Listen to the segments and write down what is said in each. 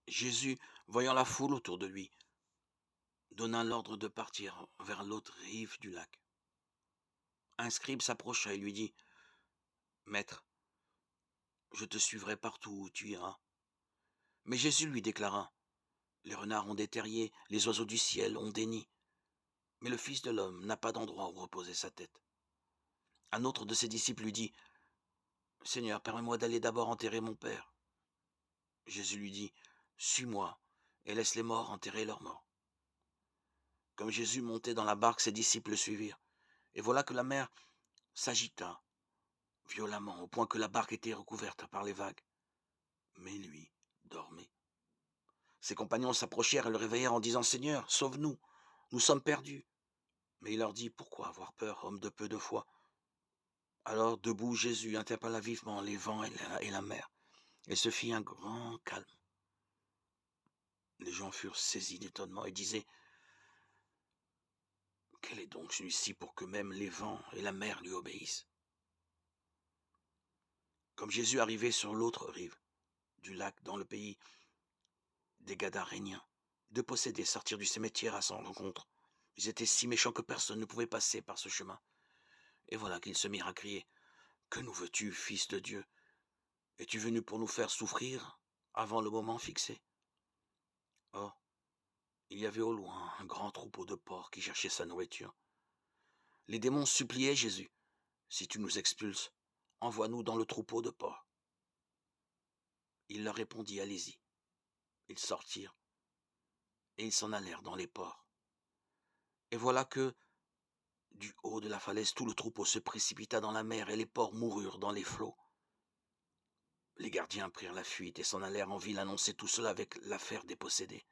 Jésus, voyant la foule autour de lui, donna l'ordre de partir vers l'autre rive du lac. Un scribe s'approcha et lui dit: Maître, je te suivrai partout où tu iras. Mais Jésus lui déclara: Les renards ont des terriers, les oiseaux du ciel ont des nids, mais le Fils de l'homme n'a pas d'endroit où reposer sa tête. Un autre de ses disciples lui dit: Seigneur, permets-moi d'aller d'abord enterrer mon père. Jésus lui dit: Suis-moi et laisse les morts enterrer leurs morts. Comme Jésus montait dans la barque, ses disciples le suivirent. Et voilà que la mer s'agita violemment, au point que la barque était recouverte par les vagues. Mais lui dormait. Ses compagnons s'approchèrent et le réveillèrent en disant: Seigneur, sauve-nous, nous sommes perdus. Mais il leur dit: Pourquoi avoir peur, homme de peu de foi? Alors, debout, Jésus interpella vivement les vents et la mer, et se fit un grand calme. Les gens furent saisis d'étonnement et disaient: Quel est donc celui-ci pour que même les vents et la mer lui obéissent? Comme Jésus arrivait sur l'autre rive du lac, dans le pays des Gadaréniens, deux possédés sortirent du cimetière à son rencontre. Ils étaient si méchants que personne ne pouvait passer par ce chemin. Et voilà qu'ils se mirent à crier: Que nous veux-tu, Fils de Dieu? Es-tu venu pour nous faire souffrir avant le moment fixé? Or, il y avait au loin un grand troupeau de porcs qui cherchait sa nourriture. Les démons suppliaient Jésus: Si tu nous expulses, envoie-nous dans le troupeau de porcs. Il leur répondit: Allez-y. Ils sortirent et ils s'en allèrent dans les porcs. Et voilà que, du haut de la falaise, tout le troupeau se précipita dans la mer et les porcs moururent dans les flots. Les gardiens prirent la fuite et s'en allèrent en ville annoncer tout cela avec l'affaire des possédés.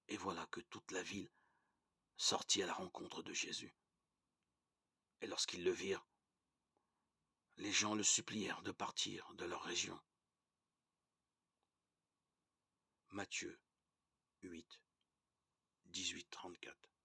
Et voilà que toute la ville sortit à la rencontre de Jésus. Et lorsqu'ils le virent, les gens le supplièrent de partir de leur région. Matthieu 8, 18-34.